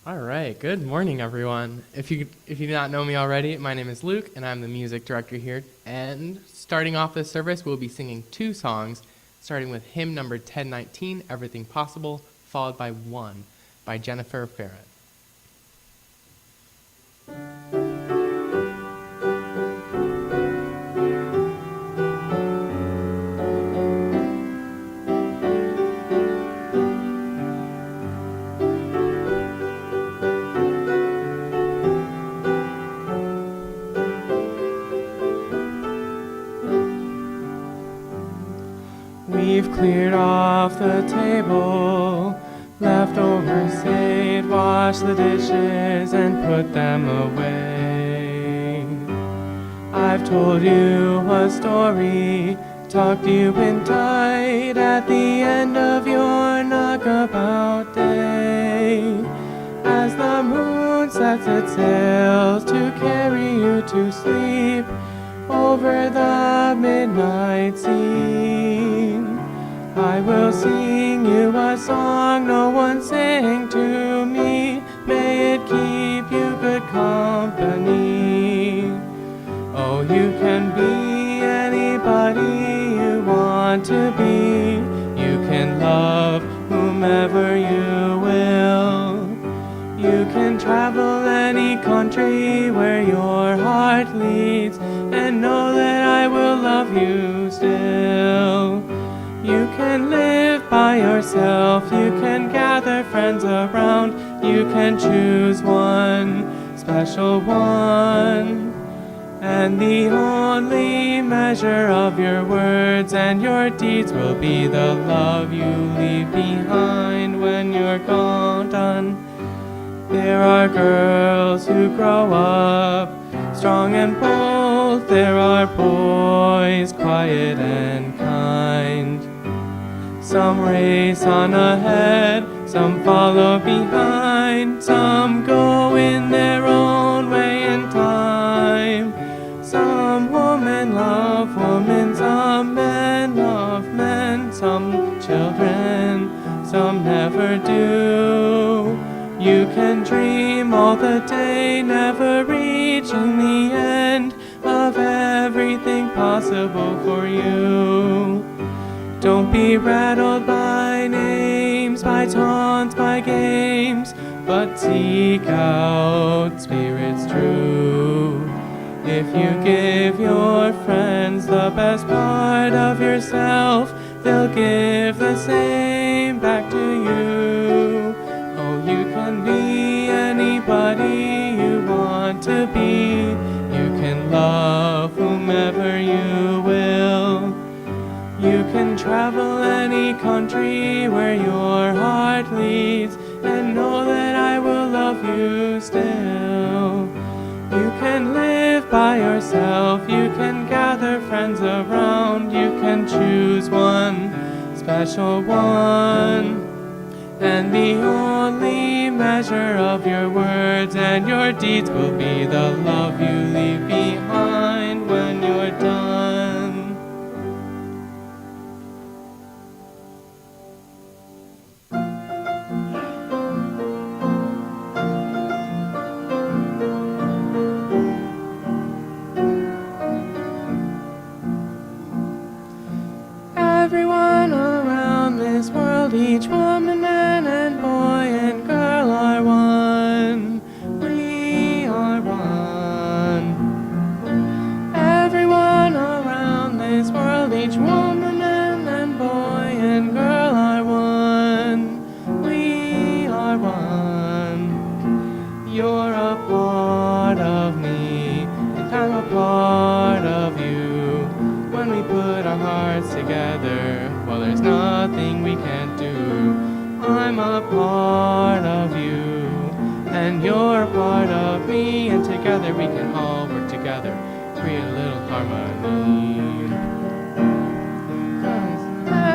All right, good morning, everyone. If you do not know me already, my name is Luke, and I'm the music director here. And starting off this service, we'll be singing two songs, starting with hymn number 1019, Everything Possible, followed by One by Jennifer Farrett. We've cleared off the table, leftovers saved, washed the dishes and put them away. I've told you a story, tucked you in tight at the end of your knockabout day. As the moon sets its sails to carry you to sleep over the midnight scene, I will sing you a song no one sang to me. May it keep you good company. Oh, you can be anybody you want to be. You can love whomever you will. You can travel any country where your heart leads, and know that I will love you still. You can live by yourself, you can gather friends around, you can choose one, special one. And the only measure of your words and your deeds will be the love you leave behind when you're gone done. There are girls who grow up strong and bold, there are boys quiet and kind. Some race on ahead, some follow behind, some go in their own way in time. Some women love women, some men love men, some children, some never do. You can dream all the day, never reaching the end of everything possible for you. Don't be rattled by names, by taunts, by games, but seek out spirits true. If you give your friends the best part of yourself, they'll give the same back to you. Oh, you can be anybody you want to be. You can love whomever you will. You can travel any country where your heart leads, and know that I will love you still. You can live by yourself, you can gather friends around, you can choose one, special one. And the only measure of your words and your deeds will be the love you leave behind when you're done. Everyone around this world, each woman, man and boy and girl are one. We are one. Everyone around this world, each woman, man and boy and girl are one. We are one. You're a part of me, and I'm a part of you. When we put our hearts together, well, there's nothing we can't do. I'm a part of you, and you're a part of me, and together we can all work together, create a little harmony. 'Cause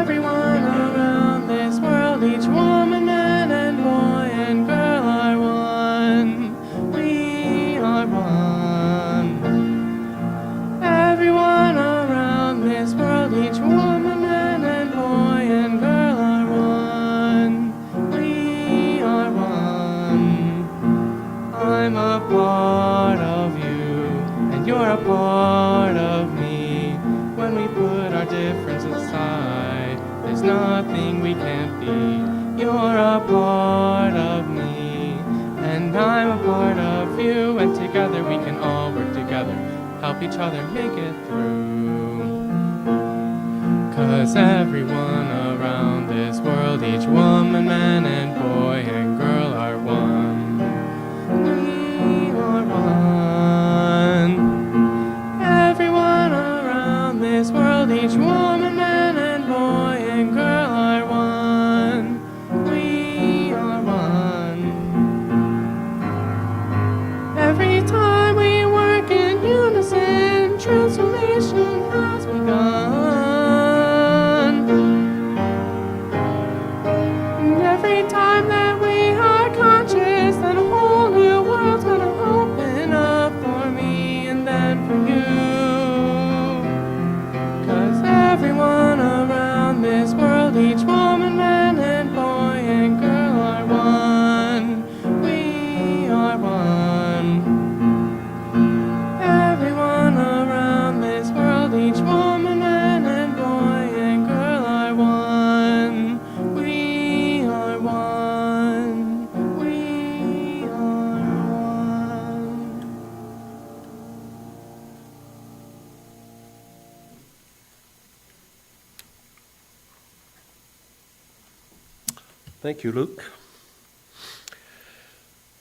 everyone around this world, each woman, man and boy and girl are one. We are one. Everyone around this world, each woman, man and boy and girl are one. We are one. part of you, and you're a part of me. When we put our difference aside, there's nothing we can't be. You're a part of me, and I'm a part of you, and together we can all work together, help each other make it through. 'Cause everyone around this world, each woman, man, and boy, and girl are one. We are one. Everyone around this world, each woman, man, and boy, and girl are one. We are one. Every time we work in unison, transformation has begun. And every time that we are conscious, then a whole new world's gonna open up for me and then for you. 'Cause everyone around this world, each woman, man, and boy, and girl are one. We are one. Everyone around this world, each woman, man, and boy, and girl are one. We are one. We are one. Thank you, Luke.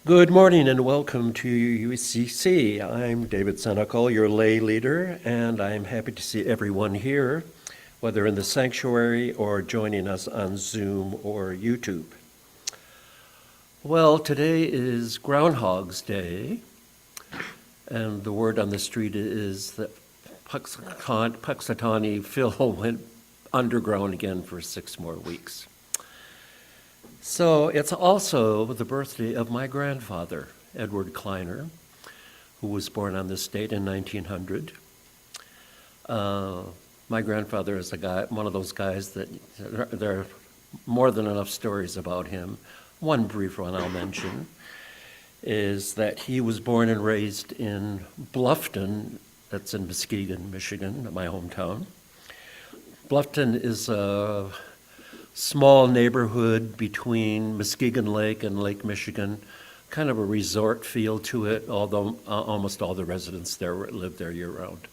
Good morning and welcome to UCC. I'm David Senecal, your lay leader, and I'm happy to see everyone here, whether in the sanctuary or joining us on Zoom or YouTube. Well, today is Groundhog's Day, and the word on the street is that Puxatawny Phil went underground again for 6 more weeks. So it's also the birthday of my grandfather, Edward Kleiner, who was born on this date in 1900. My grandfather is one of those guys that there are more than enough stories about him. One brief one I'll mention is that he was born and raised in Bluffton, that's in Muskegon, Michigan, my hometown. Bluffton is a small neighborhood between Muskegon Lake and Lake Michigan, kind of a resort feel to it, although almost all the residents there live there year-round.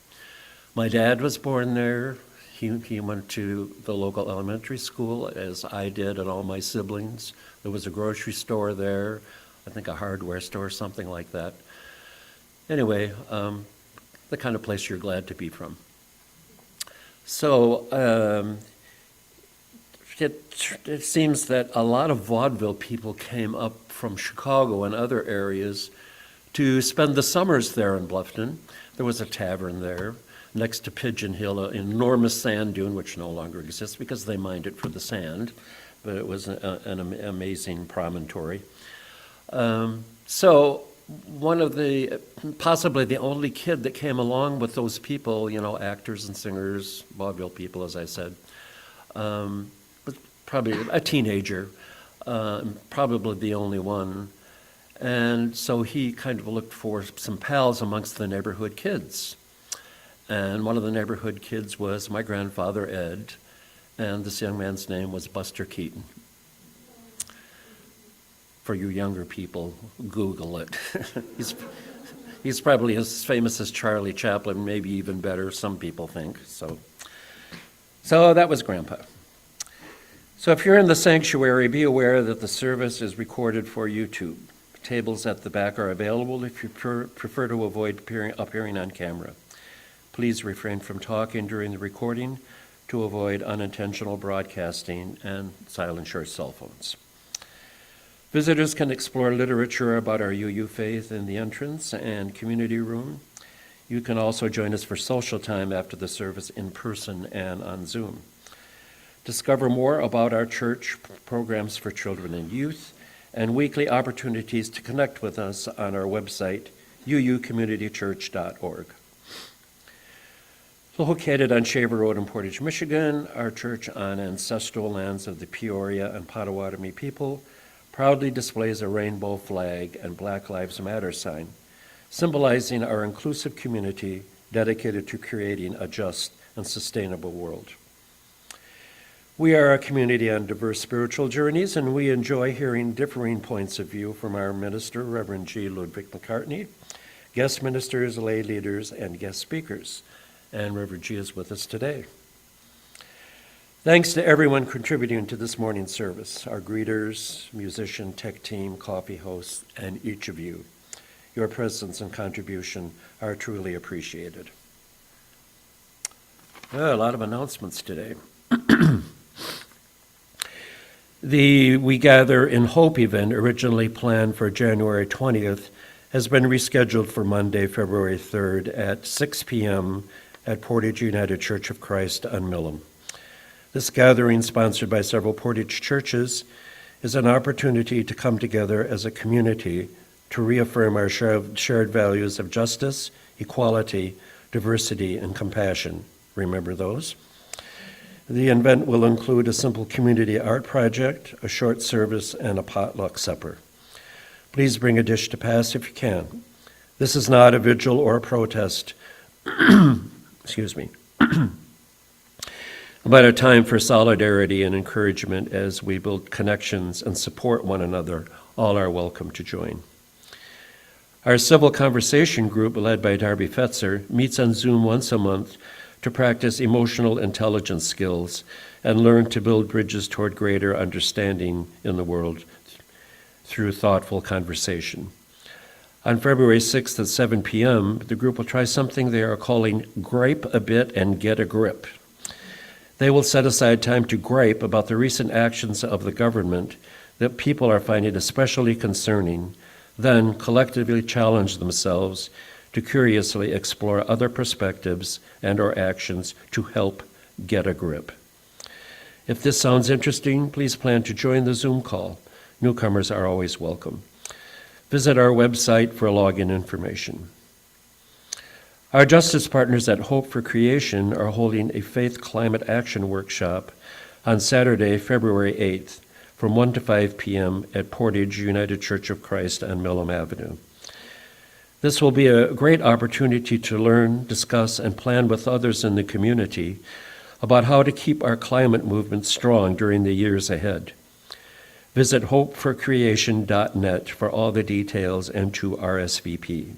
My dad was born there. He went to the local elementary school, as I did and all my siblings. There was a grocery store there, I think a hardware store, something like that. Anyway, the kind of place you're glad to be from. So, it seems that a lot of vaudeville people came up from Chicago and other areas to spend the summers there in Bluffton. There was a tavern there next to Pigeon Hill, an enormous sand dune, which no longer exists because they mined it for the sand, but it was an amazing promontory. So one of possibly the only kid that came along with those people, actors and singers, vaudeville people, as I said, probably a teenager, probably the only one. And so he kind of looked for some pals amongst the neighborhood kids. And one of the neighborhood kids was my grandfather, Ed, and this young man's name was Buster Keaton. For you younger people, Google it. He's probably as famous as Charlie Chaplin, maybe even better, some people think. So that was Grandpa. So if you're in the sanctuary, be aware that the service is recorded for YouTube. Tables at the back are available if you prefer to avoid appearing on camera. Please refrain from talking during the recording to avoid unintentional broadcasting and silence your cell phones. Visitors can explore literature about our UU faith in the entrance and community room. You can also join us for social time after the service in person and on Zoom. Discover more about our church programs for children and youth and weekly opportunities to connect with us on our website, uucommunitychurch.org. Located on Shaver Road in Portage, Michigan, our church on ancestral lands of the Peoria and Potawatomi people proudly displays a rainbow flag and Black Lives Matter sign. symbolizing our inclusive community dedicated to creating a just and sustainable world. We are a community on diverse spiritual journeys, and we enjoy hearing differing points of view from our minister, Reverend G. Ludwig McCartney, guest ministers, lay leaders, and guest speakers. And Reverend G is with us today. Thanks to everyone contributing to this morning's service, our greeters, musician, tech team, coffee hosts, and each of you. Your presence and contribution are truly appreciated. A lot of announcements today. The We Gather in Hope event, originally planned for January 20th, has been rescheduled for Monday, February 3rd at 6 p.m. at Portage United Church of Christ on Millam. This gathering, sponsored by several Portage churches, is an opportunity to come together as a community to reaffirm our shared values of justice, equality, diversity, and compassion. Remember those? The event will include a simple community art project, a short service, and a potluck supper. Please bring a dish to pass if you can. This is not a vigil or a protest, excuse me, but a time for solidarity and encouragement as we build connections and support one another. All are welcome to join. Our civil conversation group, led by Darby Fetzer, meets on Zoom once a month to practice emotional intelligence skills and learn to build bridges toward greater understanding in the world through thoughtful conversation. On February 6th at 7 p.m., the group will try something they are calling Gripe a Bit and Get a Grip. They will set aside time to gripe about the recent actions of the government that people are finding especially concerning, then collectively challenge themselves to curiously explore other perspectives and/or actions to help get a grip. If this sounds interesting, please plan to join the Zoom call. Newcomers are always welcome. Visit our website for login information. Our justice partners at Hope for Creation are holding a Faith Climate Action Workshop on Saturday, February 8th, from 1 to 5 p.m. at Portage United Church of Christ on Millam Avenue. This will be a great opportunity to learn, discuss, and plan with others in the community about how to keep our climate movement strong during the years ahead. Visit hopeforcreation.net for all the details and to RSVP.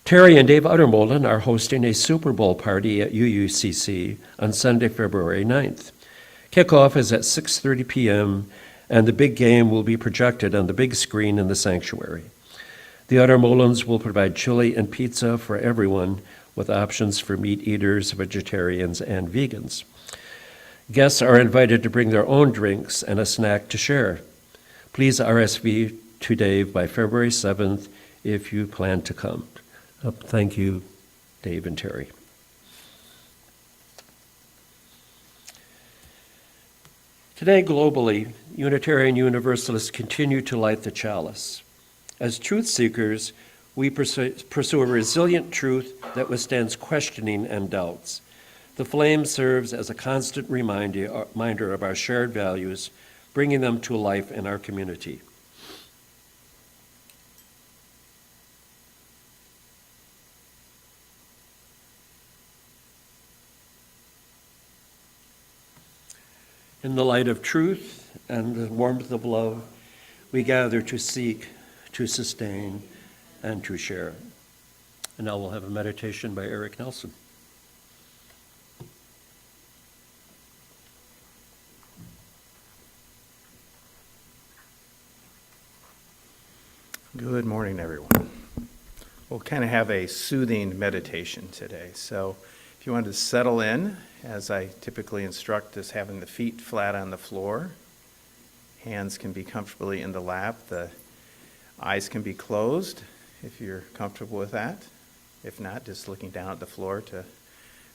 Terry and Dave Uttermolen are hosting a Super Bowl party at UUCC on Sunday, February 9th. Kickoff is at 6:30 p.m., and the big game will be projected on the big screen in the sanctuary. The Uttermolens will provide chili and pizza for everyone, with options for meat eaters, vegetarians, and vegans. Guests are invited to bring their own drinks and a snack to share. Please RSVP to Dave by February 7th if you plan to come. Thank you, Dave and Terry. Today, globally, Unitarian Universalists continue to light the chalice. As truth seekers, we pursue a resilient truth that withstands questioning and doubts. The flame serves as a constant reminder of our shared values, bringing them to life in our community. In the light of truth and the warmth of love, we gather to seek, to sustain, and to share. And now we'll have a meditation by Eric Nelson. Good morning, everyone. We'll kind of have a soothing meditation today. So if you want to settle in, as I typically instruct, is having the feet flat on the floor. Hands can be comfortably in the lap. The eyes can be closed if you're comfortable with that. If not, just looking down at the floor to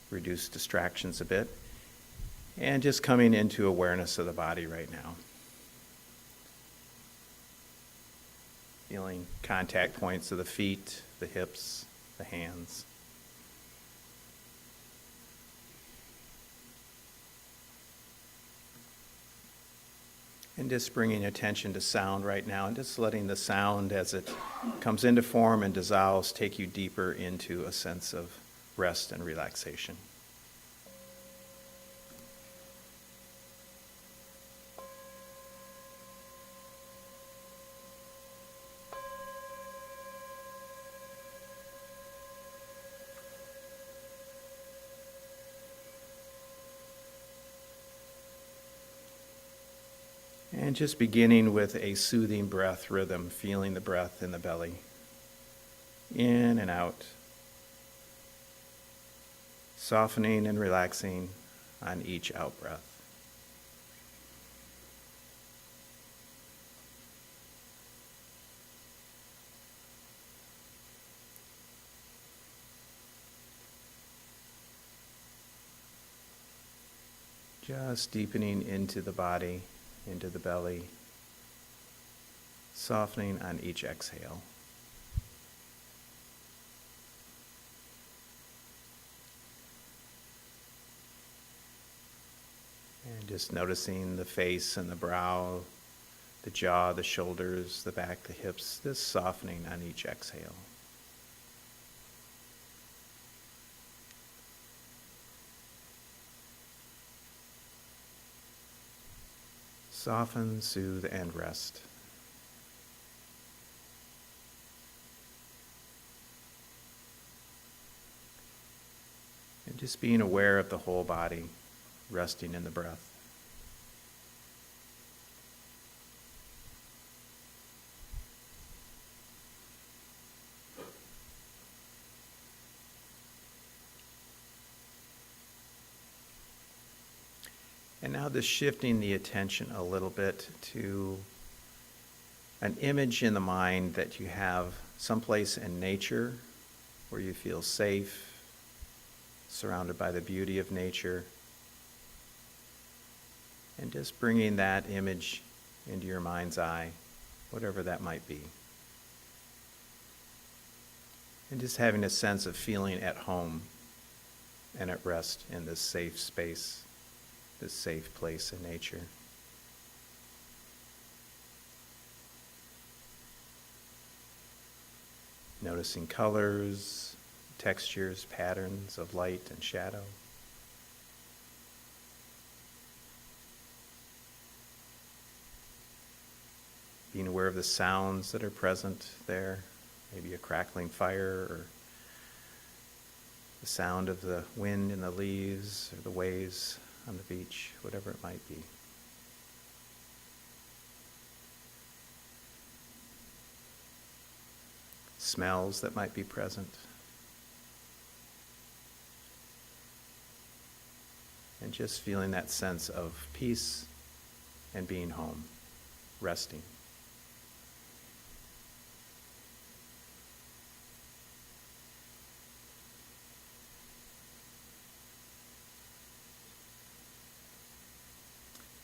reduce distractions a bit. And just coming into awareness of the body right now. Feeling contact points of the feet, the hips, the hands. And just bringing attention to sound right now, and just letting the sound as it comes into form and dissolves take you deeper into a sense of rest and relaxation. And just beginning with a soothing breath rhythm, feeling the breath in the belly, in and out, softening and relaxing on each out breath. Just deepening into the body, into the belly, softening on each exhale. And just noticing the face and the brow, the jaw, the shoulders, the back, the hips, this softening on each exhale. Soften, soothe, and rest. And just being aware of the whole body, resting in the breath. And now just shifting the attention a little bit to an image in the mind that you have someplace in nature where you feel safe, surrounded by the beauty of nature, and just bringing that image into your mind's eye, whatever that might be. And just having a sense of feeling at home and at rest in this safe space, this safe place in nature. Noticing colors, textures, patterns of light and shadow. Being aware of the sounds that are present there, maybe a crackling fire or the sound of the wind in the leaves or the waves on the beach, whatever it might be. Smells that might be present. And just feeling that sense of peace and being home, resting.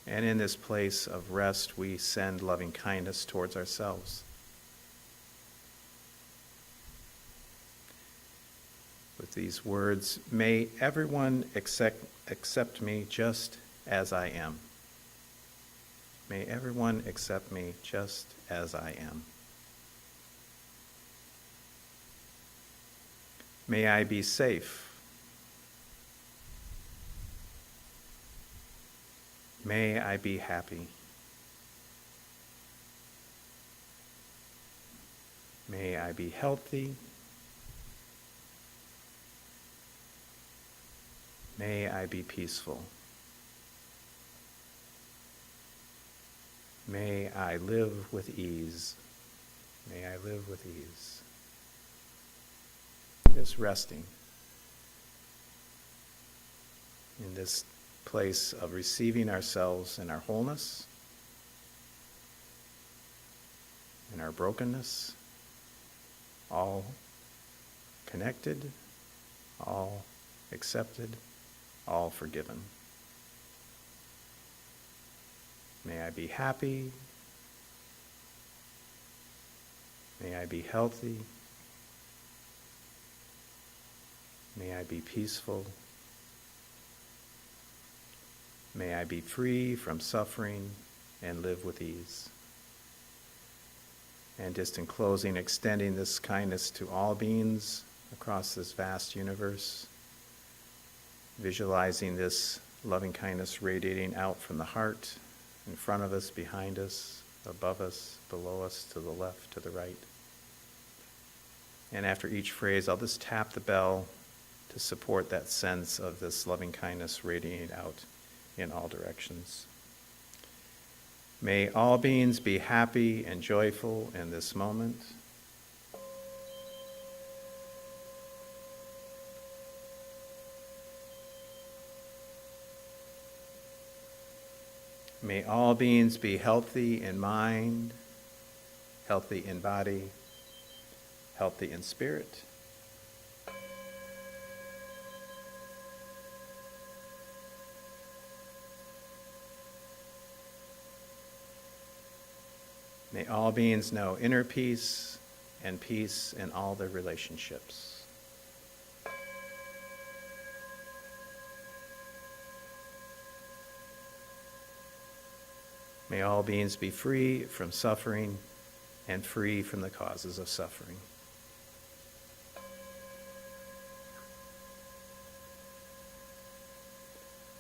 And in this place of rest, we send loving kindness towards ourselves. With these words, may everyone accept me just as I am. May everyone accept me just as I am. May I be safe. May I be happy. May I be healthy. May I be peaceful. May I live with ease. May I live with ease. Just resting in this place of receiving ourselves in our wholeness, in our brokenness, all connected, all accepted, all forgiven. May I be happy. May I be healthy. May I be peaceful. May I be free from suffering and live with ease. And just in closing, extending this kindness to all beings across this vast universe, visualizing this loving kindness radiating out from the heart, in front of us, behind us, above us, below us, to the left, to the right. And after each phrase, I'll just tap the bell to support that sense of this loving kindness radiating out in all directions. May all beings be happy and joyful in this moment. May all beings be healthy in mind, healthy in body, healthy in spirit. May all beings know inner peace and peace in all their relationships. May all beings be free from suffering and free from the causes of suffering.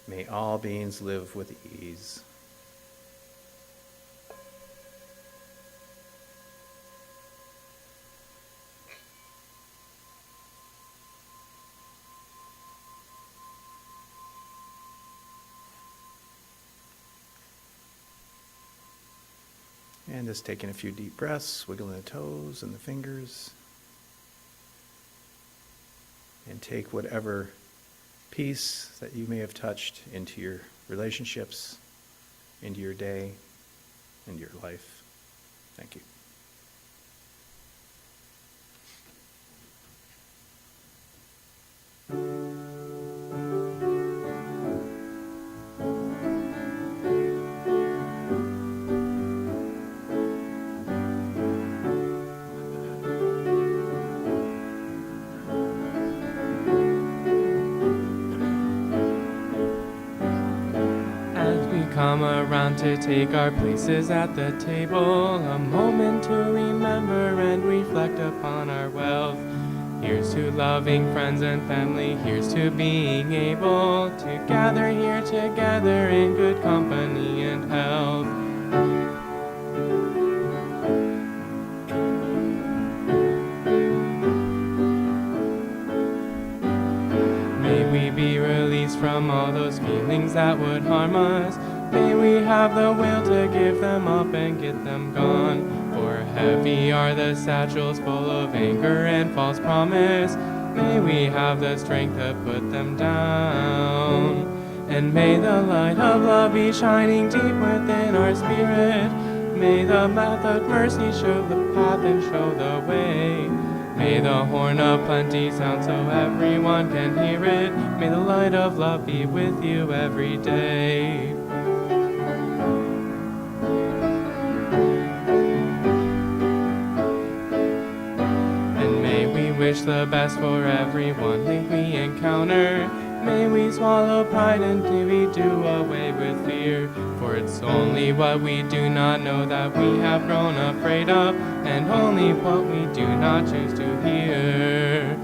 May all beings live with ease. And just taking a few deep breaths, wiggling the toes and the fingers. And take whatever peace that you may have touched into your relationships, into your day, into your life. Thank you. Come around to take our places at the table, a moment to remember and reflect upon our wealth. Here's to loving friends and family, here's to being able to gather here together in good company and health. May we be released from all those feelings that would harm us. May we have the will to give them up and get them gone. For heavy are the satchels full of anger and false promise. May we have the strength to put them down. And may the light of love be shining deep within our spirit. May the path of mercy show the path and show the way. May the horn of plenty sound so everyone can hear it. May the light of love be with you every day. Wish the best for everyone we encounter. May we swallow pride and we do away with fear. For it's only what we do not know that we have grown afraid of, and only what we do not choose to hear.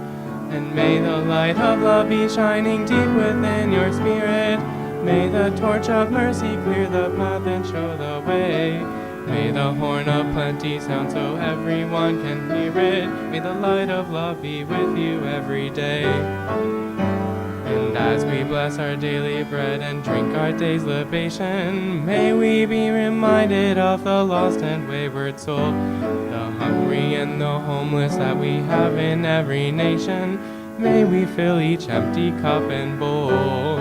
And may the light of love be shining deep within your spirit. May the torch of mercy clear the path and show the way. May the horn of plenty sound so everyone can hear it. May the light of love be with you every day. And as we bless our daily bread and drink our day's libation, may we be reminded of the lost and wayward soul, the hungry and the homeless that we have in every nation. May we fill each empty cup and bowl.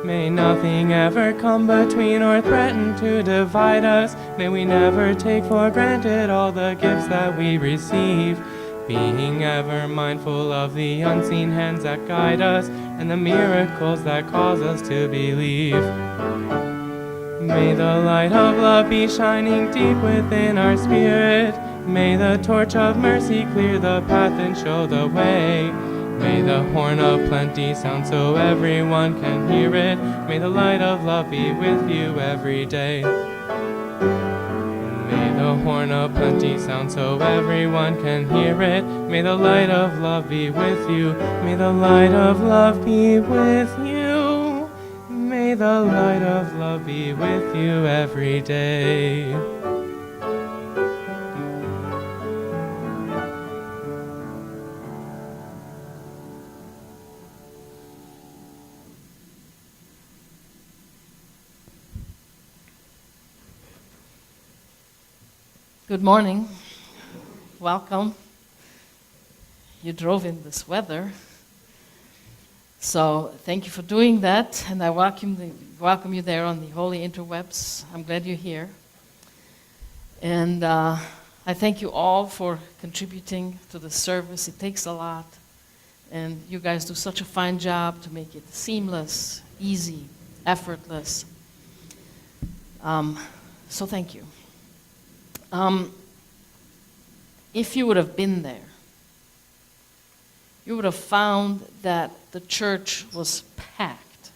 May nothing ever come between or threaten to divide us. May we never take for granted all the gifts that we receive, being ever mindful of the unseen hands that guide us and the miracles that cause us to believe. May the light of love be shining deep within our spirit. May the torch of mercy clear the path and show the way. May the horn of plenty sound so everyone can hear it. May the light of love be with you every day. the horn of plenty sound so everyone can hear it. May the light of love be with you. May the light of love be with you. May the light of love be with you every day. Good morning. Welcome. You drove in this weather. So thank you for doing that, and I welcome you there on the holy interwebs. I'm glad you're here. And I thank you all for contributing to the service. It takes a lot, and you guys do such a fine job to make it seamless, easy, effortless. So thank you. If you would have been there, you would have found that the church was packed.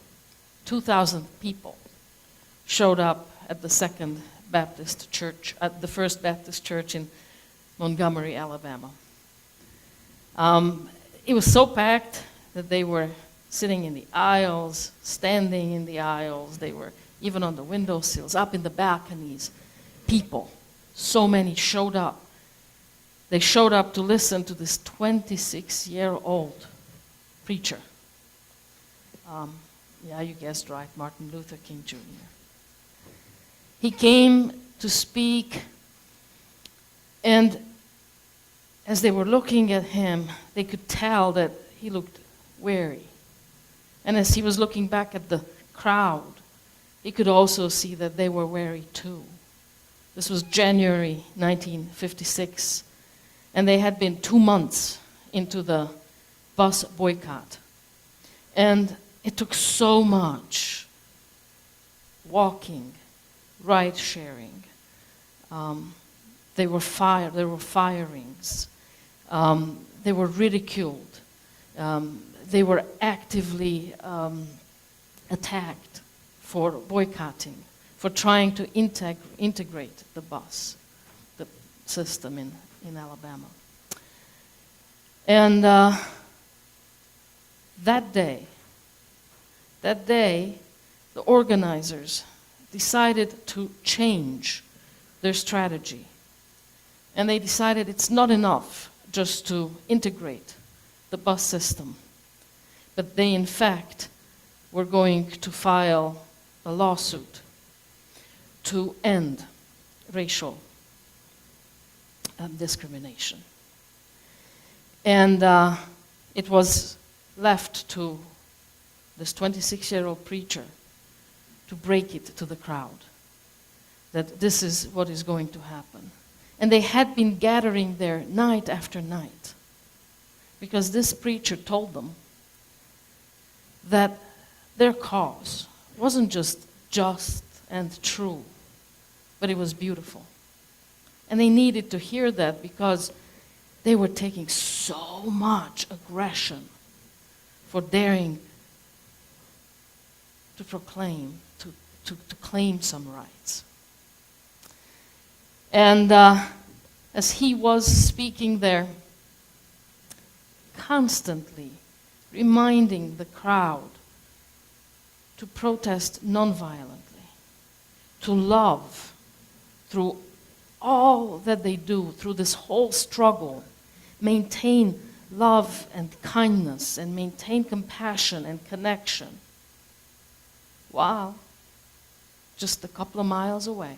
2,000 people showed up at the Second Baptist Church, at the First Baptist Church in Montgomery, Alabama. It was so packed that they were sitting in the aisles, standing in the aisles. They were even on the windowsills, up in the balconies. People. So many showed up. They showed up to listen to this 26-year-old preacher. Yeah, you guessed right, Martin Luther King Jr. He came to speak, and as they were looking at him, they could tell that he looked weary. And as he was looking back at the crowd, he could also see that they were weary too. This was January 1956, and they had been 2 months into the bus boycott. And it took so much walking, ride-sharing. There were firings. They were ridiculed. They were actively attacked for boycotting, for trying to integrate the bus, the system in Alabama. And that day, the organizers decided to change their strategy. And they decided it's not enough just to integrate the bus system, but they, in fact, were going to file a lawsuit to end racial discrimination. And it was left to this 26-year-old preacher to break it to the crowd, that this is what is going to happen. And they had been gathering there night after night, because this preacher told them that their cause wasn't just and true, but it was beautiful. And they needed to hear that because they were taking so much aggression for daring to proclaim, to claim some rights. And as he was speaking there, constantly reminding the crowd to protest nonviolently, to love through all that they do, through this whole struggle, maintain love and kindness and maintain compassion and connection. While just a couple of miles away,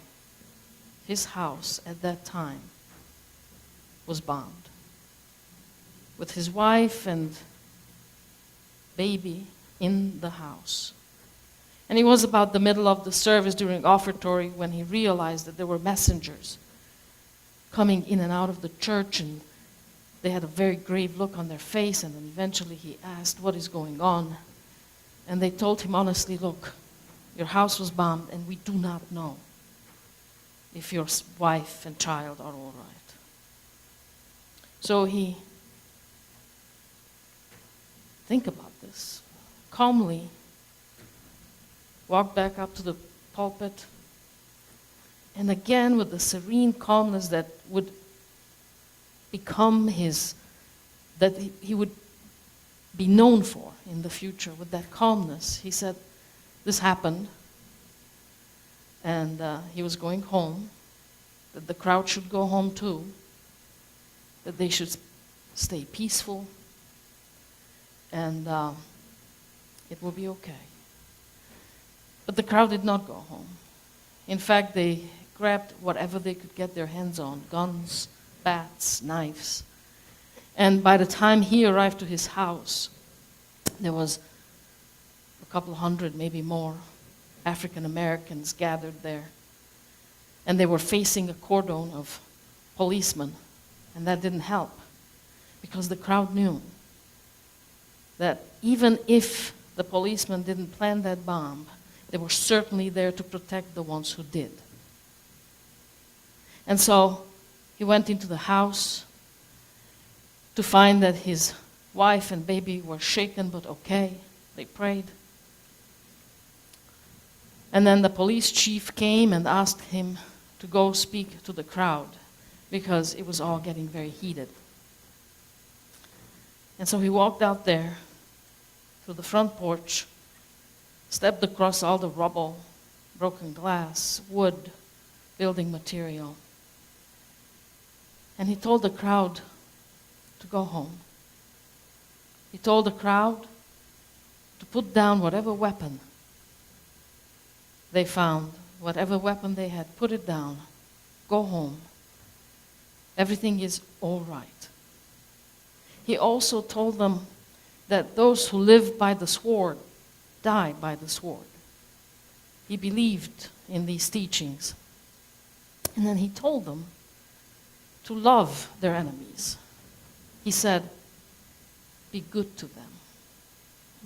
his house at that time was bombed, with his wife and baby in the house. And it was about the middle of the service during offertory when he realized that there were messengers coming in and out of the church, and they had a very grave look on their face, and then eventually he asked, "What is going on?" And they told him honestly, "Look, your house was bombed, and we do not know if your wife and child are all right." So he, think about this, calmly walked back up to the pulpit and again with the serene calmness that would become he would be known for in the future, with that calmness, he said, this happened, and he was going home, that the crowd should go home too, that they should stay peaceful, and it will be okay. But the crowd did not go home. In fact, they grabbed whatever they could get their hands on, guns, bats, knives. And by the time he arrived to his house, there was a couple hundred, maybe more, African Americans gathered there. And they were facing a cordon of policemen, and that didn't help, because the crowd knew that even if the policemen didn't plant that bomb, they were certainly there to protect the ones who did. And so he went into the house to find that his wife and baby were shaken but okay. They prayed. And then the police chief came and asked him to go speak to the crowd because it was all getting very heated. And so he walked out there to the front porch, stepped across all the rubble, broken glass, wood, building material. And he told the crowd to go home. He told the crowd to put down whatever weapon they found, whatever weapon they had, put it down, go home. Everything is all right. He also told them that those who live by the sword die by the sword. He believed in these teachings. And then he told them to love their enemies. He said, be good to them.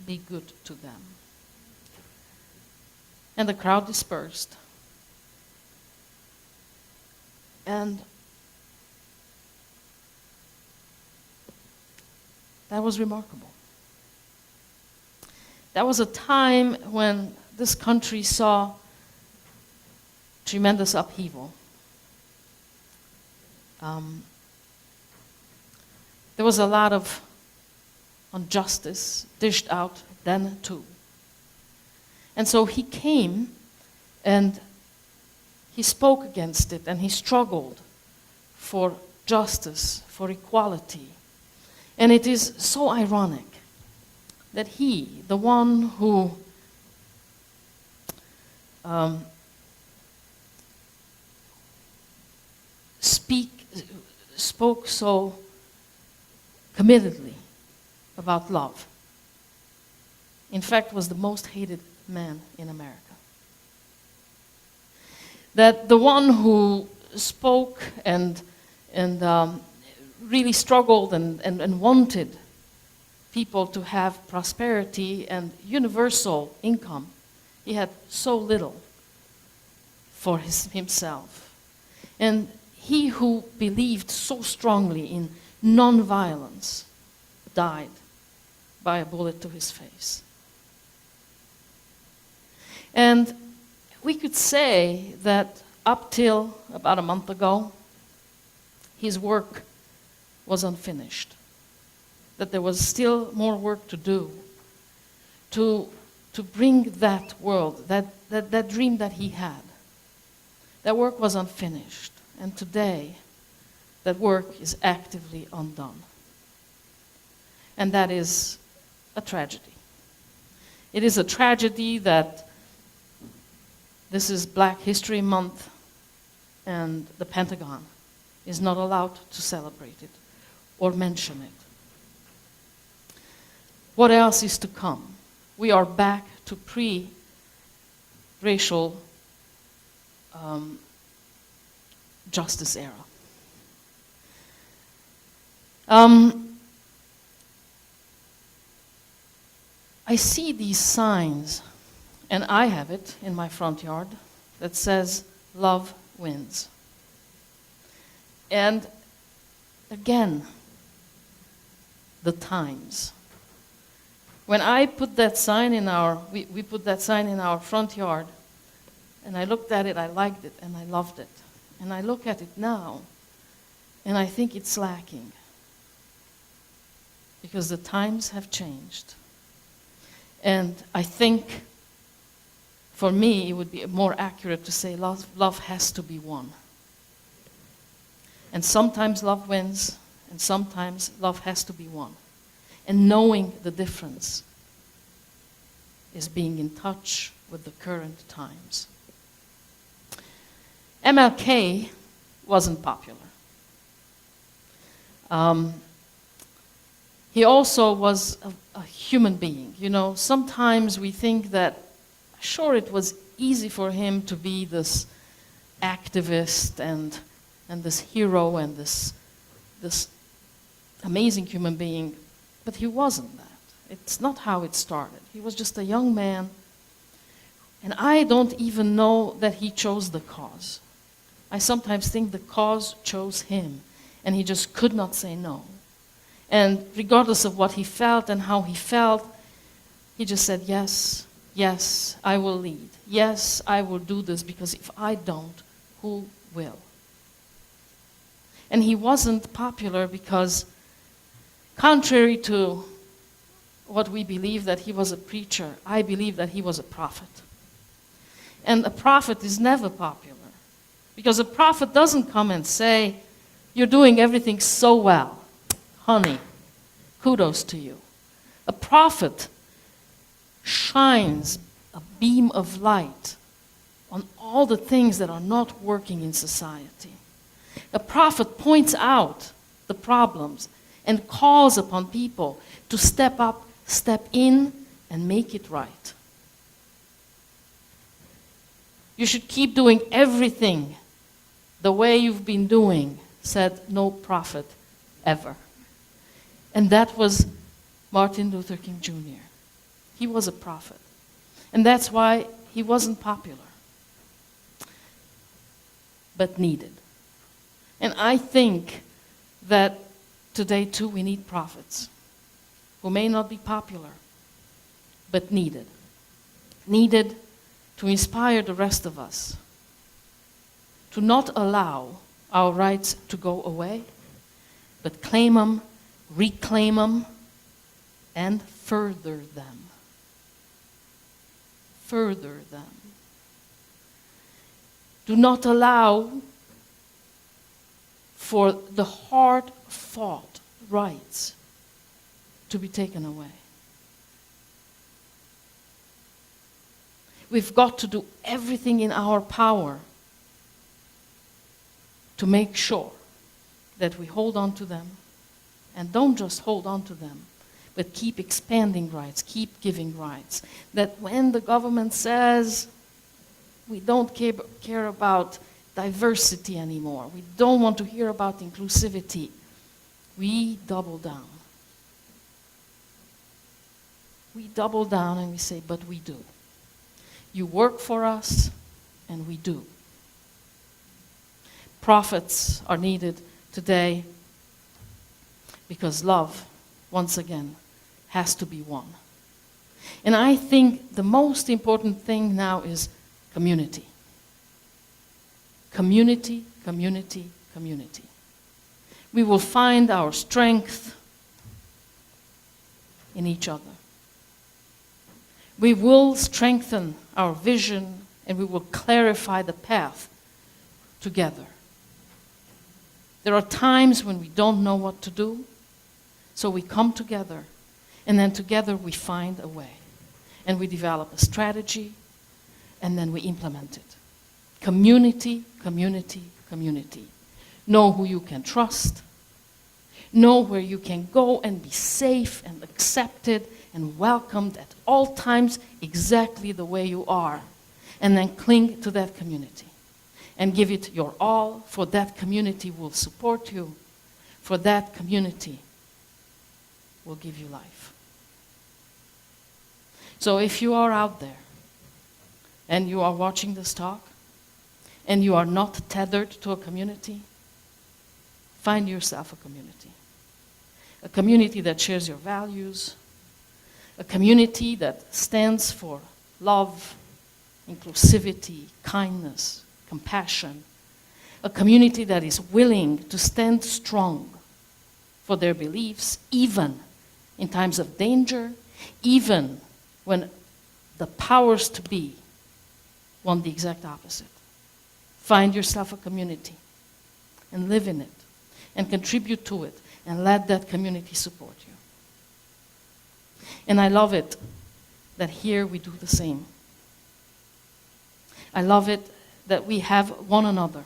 Be good to them. And the crowd dispersed. And that was remarkable. That was a time when this country saw tremendous upheaval. There was a lot of injustice dished out then too. And so he came and he spoke against it and he struggled for justice, for equality. And it is so ironic that he, the one who spoke so committedly about love, in fact, was the most hated man in America. That the one who spoke and really struggled and wanted people to have prosperity and universal income, he had so little for himself. And he who believed so strongly in nonviolence died by a bullet to his face. And we could say that up till about a month ago, his work was unfinished. That there was still more work to do to bring that world, that dream that he had. That work was unfinished. And today, that work is actively undone. And that is a tragedy. It is a tragedy that this is Black History Month and the Pentagon is not allowed to celebrate it or mention it. What else is to come? We are back to pre-racial justice era. I see these signs, and I have it in my front yard, that says, love wins. And again, the times. When I put that sign in we put that sign in our front yard, And I looked at it, I liked it, and I loved it. And I look at it now, and I think it's lacking. Because the times have changed. And I think, for me, it would be more accurate to say love has to be won. And sometimes love wins, and sometimes love has to be won. And knowing the difference is being in touch with the current times. MLK wasn't popular. He also was a human being. You know, sometimes we think that, sure, it was easy for him to be this activist and this hero and this amazing human being, but he wasn't that. It's not how it started. He was just a young man, and I don't even know that he chose the cause. I sometimes think the cause chose him, and he just could not say no. And regardless of what he felt and how he felt, he just said, yes, yes, I will lead. Yes, I will do this, because if I don't, who will? And he wasn't popular because, contrary to what we believe that he was a preacher, I believe that he was a prophet. And a prophet is never popular, because a prophet doesn't come and say, you're doing everything so well. Honey, kudos to you. A prophet shines a beam of light on all the things that are not working in society. A prophet points out the problems and calls upon people to step up, step in, and make it right. You should keep doing everything the way you've been doing, said no prophet ever. And that was Martin Luther King Jr. He was a prophet. And that's why he wasn't popular, but needed. And I think that today too we need prophets who may not be popular, but needed. Needed to inspire the rest of us to not allow our rights to go away, but claim them, reclaim them, and further them. Further them. Do not allow for the hard-fought rights to be taken away. We've got to do everything in our power to make sure that we hold on to them, and don't just hold on to them, but keep expanding rights, keep giving rights. That when the government says we don't care about diversity anymore, we don't want to hear about inclusivity, we double down. We double down and we say, but we do. You work for us, and we do. Prophets are needed today because love, once again, has to be won. And I think the most important thing now is community. Community, community, community. We will find our strength in each other. We will strengthen our vision, and we will clarify the path together. There are times when we don't know what to do, so we come together, and then together we find a way. And we develop a strategy, and then we implement it. Community, community, community. Know who you can trust. Know where you can go and be safe and accepted and welcomed at all times exactly the way you are. And then cling to that community. And give it your all, for that community will support you. For that community will give you life. So if you are out there, and you are watching this talk, and you are not tethered to a community, find yourself a community. A community that shares your values, a community that stands for love inclusivity, kindness, compassion. A community that is willing to stand strong for their beliefs, even in times of danger, even when the powers to be want the exact opposite. Find yourself a community and live in it and contribute to it and let that community support you. And I love it that here we do the same. I love it that we have one another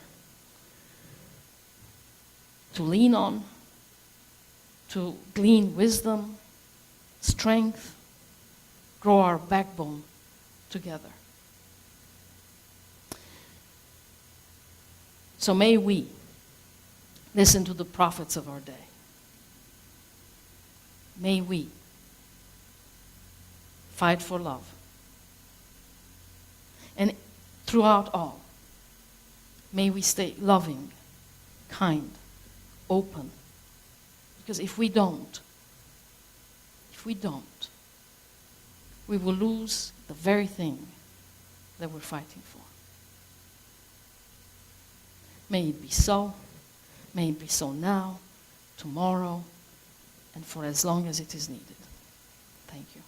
to lean on, to glean wisdom, strength, grow our backbone together. So may we listen to the prophets of our day. May we fight for love. And throughout all, may we stay loving, kind, open. Because if we don't, we will lose the very thing that we're fighting for. May it be so. May it be so now, tomorrow, and for as long as it is needed. Thank you.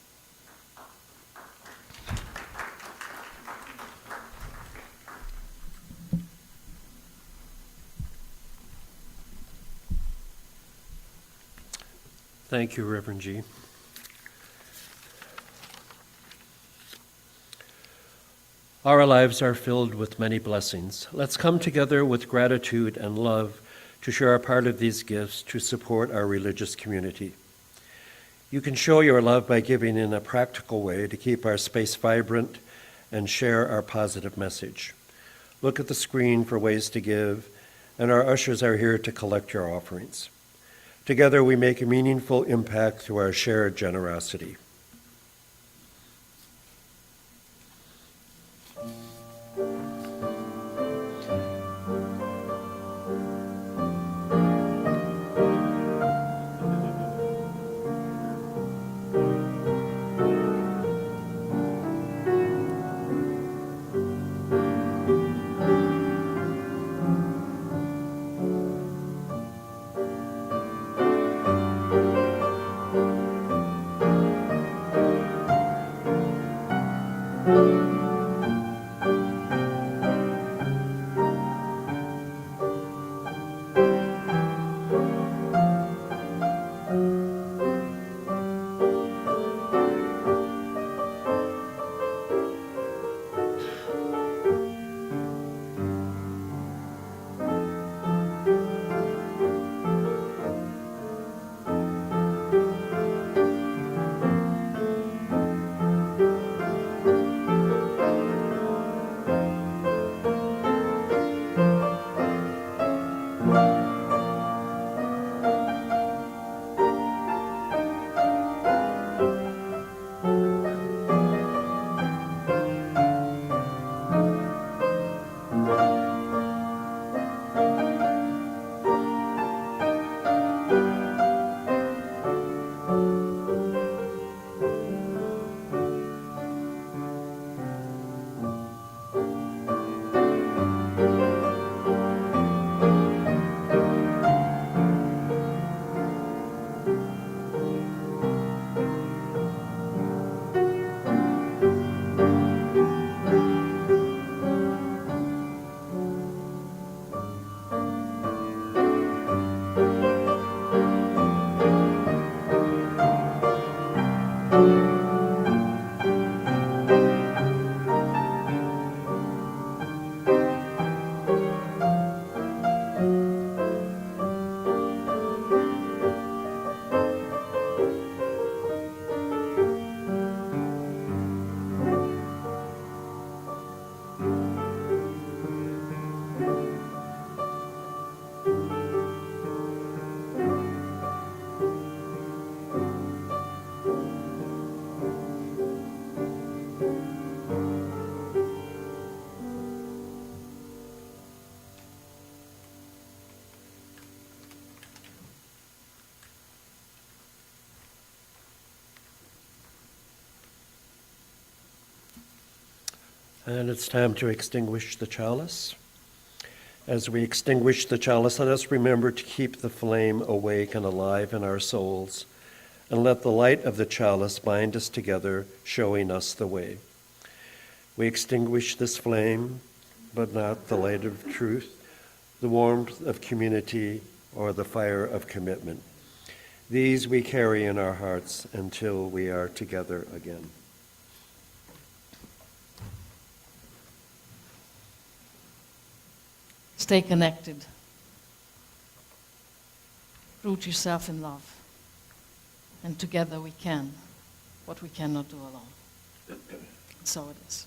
Thank you, Reverend G. Our lives are filled with many blessings. Let's come together with gratitude and love to share a part of these gifts to support our religious community. You can show your love by giving in a practical way to keep our space vibrant and share our positive message. Look at the screen for ways to give, and our ushers are here to collect your offerings. Together we make a meaningful impact through our shared generosity. And it's time to extinguish the chalice. As we extinguish the chalice, let us remember to keep the flame awake and alive in our souls, and let the light of the chalice bind us together, showing us the way. We extinguish this flame, but not the light of truth, the warmth of community, or the fire of commitment. These we carry in our hearts until we are together again. Stay connected. Root yourself in love. And together we can what we cannot do alone. And so it is.